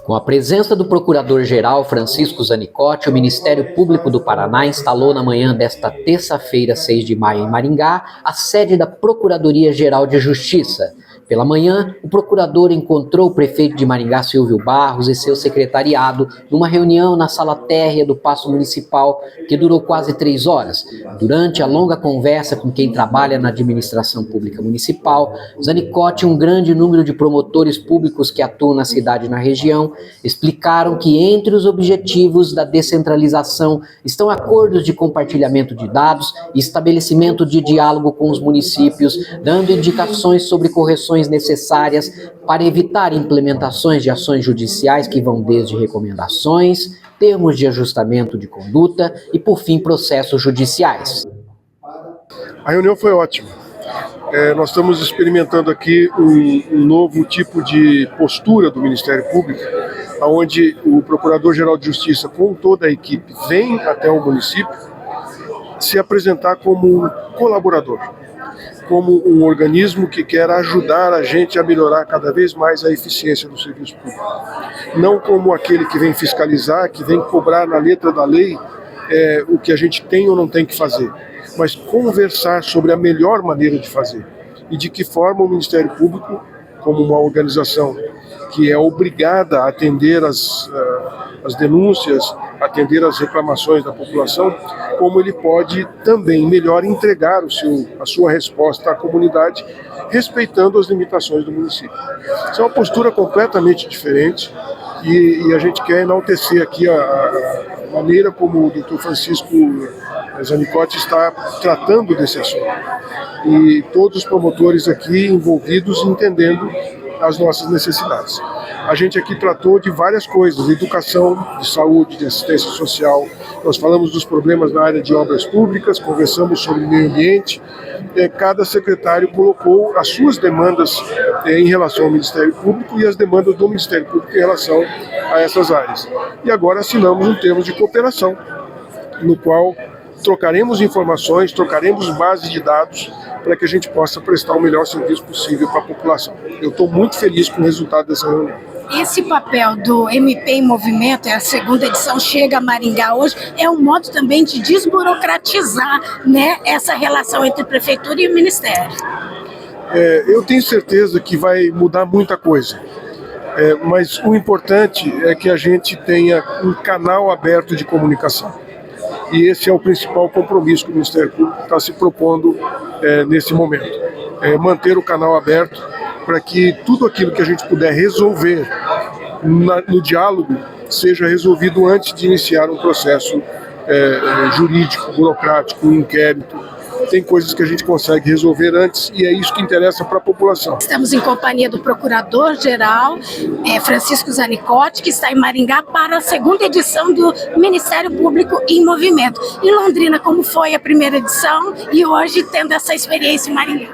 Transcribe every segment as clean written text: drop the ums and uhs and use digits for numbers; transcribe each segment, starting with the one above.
Com a presença do Procurador-Geral Francisco Zanicotti, o Ministério Público do Paraná instalou na manhã desta terça-feira, 6 de maio, em Maringá, a sede da Procuradoria-Geral de Justiça. Pela manhã, o procurador encontrou o prefeito de Maringá, Silvio Barros, e seu secretariado numa reunião na sala térrea do Paço Municipal, que durou quase 3 horas. Durante a longa conversa com quem trabalha na administração pública municipal, Zanicotti e um grande número de promotores públicos que atuam na cidade e na região explicaram que entre os objetivos da descentralização estão acordos de compartilhamento de dados e estabelecimento de diálogo com os municípios, dando indicações sobre correções necessárias para evitar implementações de ações judiciais que vão desde recomendações, termos de ajustamento de conduta e, por fim, processos judiciais. A reunião foi ótima. Nós estamos experimentando aqui um novo tipo de postura do Ministério Público, onde o Procurador-Geral de Justiça, com toda a equipe, vem até o município se apresentar como um colaborador, como um organismo que quer ajudar a gente a melhorar cada vez mais a eficiência do serviço público. Não como aquele que vem fiscalizar, que vem cobrar na letra da lei o que a gente tem ou não tem que fazer, mas conversar sobre a melhor maneira de fazer e de que forma o Ministério Público, como uma organização que é obrigada a atender as denúncias, atender as reclamações da população, como ele pode também melhor entregar a sua resposta à comunidade, respeitando as limitações do município. Isso é uma postura completamente diferente e a gente quer enaltecer aqui a maneira como o Dr. Francisco Zanicotti está tratando desse assunto. E todos os promotores aqui envolvidos entendendo as nossas necessidades. A gente aqui tratou de várias coisas, de educação, de saúde, de assistência social. Nós falamos dos problemas na área de obras públicas, conversamos sobre meio ambiente. Cada secretário colocou as suas demandas em relação ao Ministério Público e as demandas do Ministério Público em relação a essas áreas. E agora assinamos um termo de cooperação, no qual trocaremos informações, trocaremos base de dados para que a gente possa prestar o melhor serviço possível para a população. Eu estou muito feliz com o resultado dessa reunião. Esse papel do MP em Movimento, a segunda edição chega a Maringá hoje, é um modo também de desburocratizar, né, essa relação entre a Prefeitura e o Ministério. Eu tenho certeza que vai mudar muita coisa, mas o importante é que a gente tenha um canal aberto de comunicação. E esse é o principal compromisso que o Ministério Público está se propondo nesse momento. Manter o canal aberto para que tudo aquilo que a gente puder resolver no diálogo seja resolvido antes de iniciar um processo jurídico, burocrático, um inquérito. Tem coisas que a gente consegue resolver antes e é isso que interessa para a população. Estamos em companhia do Procurador-Geral Francisco Zanicotti, que está em Maringá para a segunda edição do Ministério Público em Movimento. Em Londrina, como foi a primeira edição e hoje tendo essa experiência em Maringá?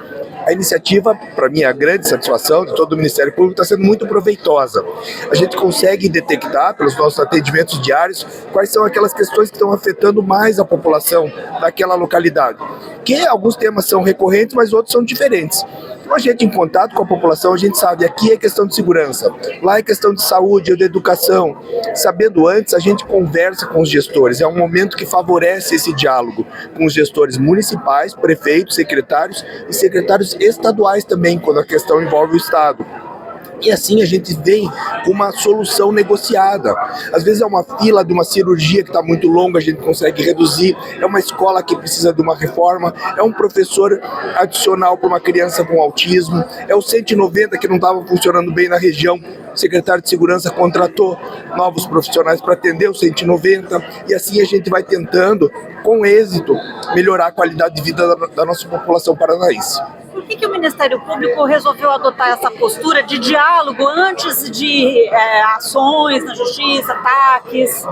A iniciativa, para mim, a grande satisfação de todo o Ministério Público está sendo muito proveitosa. A gente consegue detectar, pelos nossos atendimentos diários, quais são aquelas questões que estão afetando mais a população daquela localidade. Que alguns temas são recorrentes, mas outros são diferentes. Então, a gente, em contato com a população, a gente sabe, aqui é questão de segurança, lá é questão de saúde ou de educação. Sabendo antes, a gente conversa com os gestores. É um momento que favorece esse diálogo com os gestores municipais, prefeitos, secretários e secretários estaduais também, quando a questão envolve o Estado. E assim a gente vem com uma solução negociada. Às vezes é uma fila de uma cirurgia que está muito longa, a gente consegue reduzir. É uma escola que precisa de uma reforma. É um professor adicional para uma criança com autismo. É o 190 que não estava funcionando bem na região. O secretário de Segurança contratou novos profissionais para atender o 190. E assim a gente vai tentando, com êxito, melhorar a qualidade de vida da nossa população paranaense. Por que o Ministério Público resolveu adotar essa postura de diálogo antes de ações na justiça, ataques?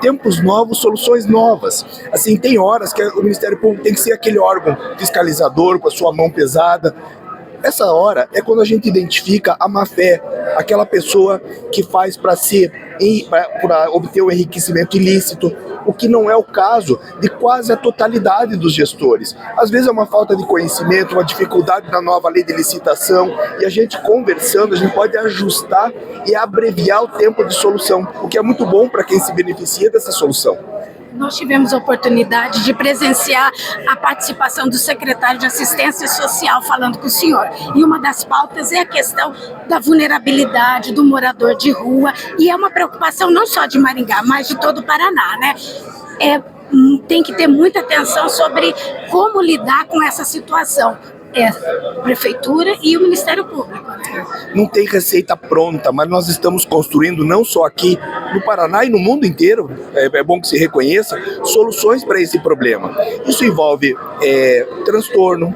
Tempos novos, soluções novas. Assim, tem horas que o Ministério Público tem que ser aquele órgão fiscalizador com a sua mão pesada. Essa hora é quando a gente identifica a má-fé, aquela pessoa que faz para obter o enriquecimento ilícito, o que não é o caso de quase a totalidade dos gestores. Às vezes é uma falta de conhecimento, uma dificuldade na nova lei de licitação, e a gente conversando, a gente pode ajustar e abreviar o tempo de solução, o que é muito bom para quem se beneficia dessa solução. Nós tivemos a oportunidade de presenciar a participação do secretário de Assistência Social falando com o senhor. E uma das pautas é a questão da vulnerabilidade do morador de rua. E é uma preocupação não só de Maringá, mas de todo o Paraná, né? Tem que ter muita atenção sobre como lidar com essa situação. A Prefeitura e o Ministério Público. Não tem receita pronta, mas nós estamos construindo, não só aqui no Paraná e no mundo inteiro, é bom que se reconheça, soluções para esse problema. Isso envolve transtorno,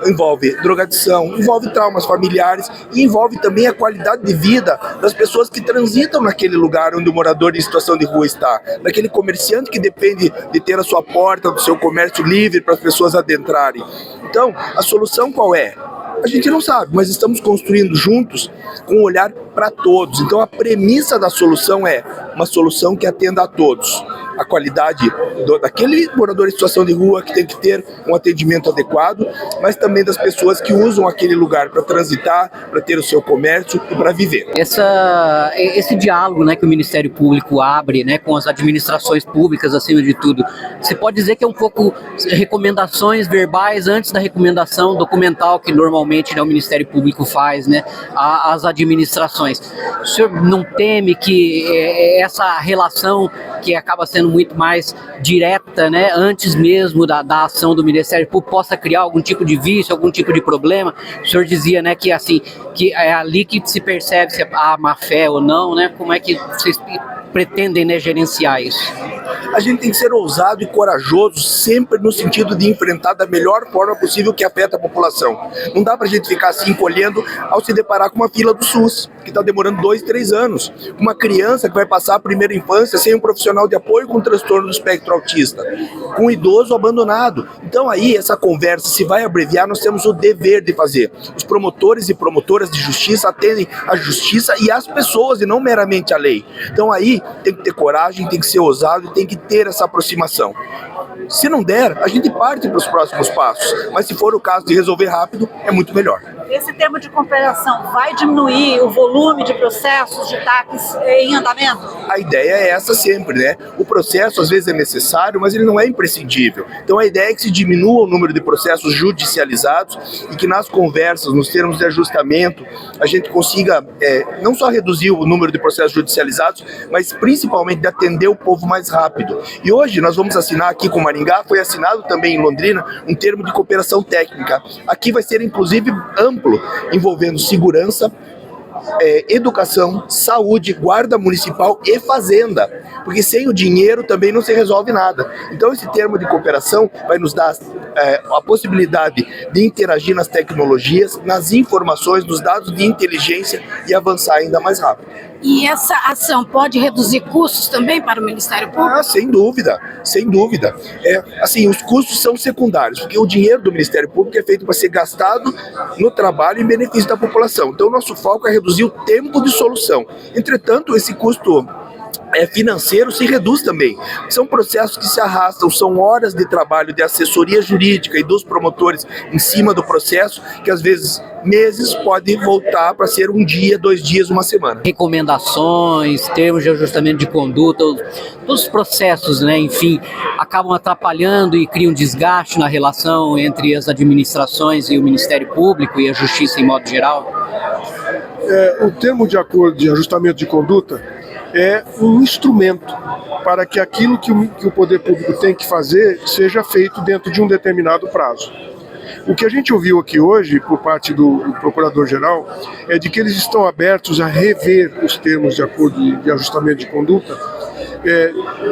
envolve drogadição, envolve traumas familiares e envolve também a qualidade de vida das pessoas que transitam naquele lugar onde o morador em situação de rua está, daquele comerciante que depende de ter a sua porta do seu comércio livre para as pessoas adentrarem. Então, a solução qual é? A gente não sabe, mas estamos construindo juntos com um olhar para todos. Então, a premissa da solução é uma solução que atenda a todos. A qualidade daquele morador em situação de rua que tem que ter um atendimento adequado, mas também das pessoas que usam aquele lugar para transitar, para ter o seu comércio e para viver. Esse diálogo, né, que o Ministério Público abre, né, com as administrações públicas acima de tudo, você pode dizer que é um pouco recomendações verbais antes da recomendação documental que normalmente, né, o Ministério Público faz, né, às administrações. O senhor não teme que essa relação que acaba sendo muito mais direta, né, antes mesmo da ação do Ministério Público, possa criar algum tipo de vício, algum tipo de problema? O senhor dizia, né, que assim, que é ali que se percebe se há má fé ou não, né? Como é que vocês pretendem, né, gerenciar isso? A gente tem que ser ousado e corajoso sempre no sentido de enfrentar da melhor forma possível que afeta a população. Não dá pra gente ficar assim encolhendo ao se deparar com uma fila do SUS, que está demorando 2, 3 anos. Uma criança que vai passar a primeira infância sem um profissional de apoio com transtorno do espectro autista, com um idoso abandonado. Então aí essa conversa, se vai abreviar, nós temos o dever de fazer. Os promotores e promotoras de justiça atendem a justiça e as pessoas e não meramente a lei. Então aí tem que ter coragem, tem que ser ousado e tem que ter essa aproximação. Se não der, a gente parte para os próximos passos, mas se for o caso de resolver rápido, é muito melhor. Esse termo de cooperação vai diminuir o volume de processos de TACs em andamento? A ideia é essa sempre, né? O processo às vezes é necessário, mas ele não é imprescindível. Então a ideia é que se diminua o número de processos judicializados e que nas conversas, nos termos de ajustamento, a gente consiga não só reduzir o número de processos judicializados, mas principalmente de atender o povo mais rápido. E hoje nós vamos assinar aqui com Maringá, foi assinado também em Londrina, um termo de cooperação técnica. Aqui vai ser inclusive amplo, envolvendo segurança, educação, saúde, guarda municipal e fazenda, porque sem o dinheiro também não se resolve nada. Então esse termo de cooperação vai nos dar a possibilidade de interagir nas tecnologias, nas informações, nos dados de inteligência e avançar ainda mais rápido. E essa ação pode reduzir custos também para o Ministério Público? Ah, sem dúvida, sem dúvida. Assim, os custos são secundários, porque o dinheiro do Ministério Público é feito para ser gastado no trabalho em benefício da população. Então, o nosso foco é reduzir o tempo de solução. Entretanto, esse custo financeiro se reduz também. São processos que se arrastam, são horas de trabalho de assessoria jurídica e dos promotores em cima do processo, que às vezes meses pode voltar para ser um dia, 2 dias, uma semana. Recomendações, termos de ajustamento de conduta, todos os processos, né, enfim, acabam atrapalhando e criam desgaste na relação entre as administrações e o Ministério Público e a Justiça em modo geral? O termo de acordo de ajustamento de conduta é um instrumento para que aquilo que o poder público tem que fazer seja feito dentro de um determinado prazo. O que a gente ouviu aqui hoje, por parte do Procurador-Geral, é de que eles estão abertos a rever os termos de acordo de ajustamento de conduta,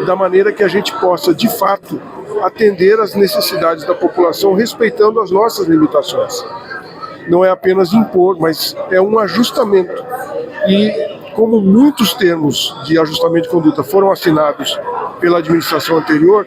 da maneira que a gente possa, de fato, atender às necessidades da população, respeitando as nossas limitações. Não é apenas impor, mas é um ajustamento. E como muitos termos de ajustamento de conduta foram assinados pela administração anterior,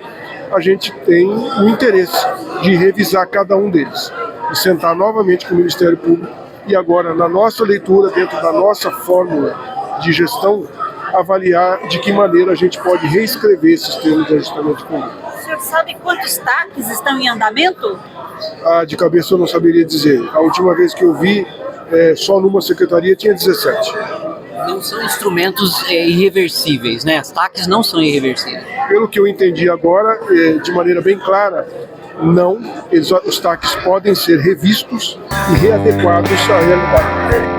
a gente tem o interesse de revisar cada um deles, e sentar novamente com o Ministério Público e agora, na nossa leitura, dentro da nossa fórmula de gestão, avaliar de que maneira a gente pode reescrever esses termos de ajustamento público. O senhor sabe quantos TACs estão em andamento? De cabeça eu não saberia dizer. A última vez que eu vi, só numa secretaria tinha 17. Não são instrumentos irreversíveis, né? As TACs não são irreversíveis. Pelo que eu entendi agora, de maneira bem clara, não, os TACs podem ser revistos e readequados à realidade.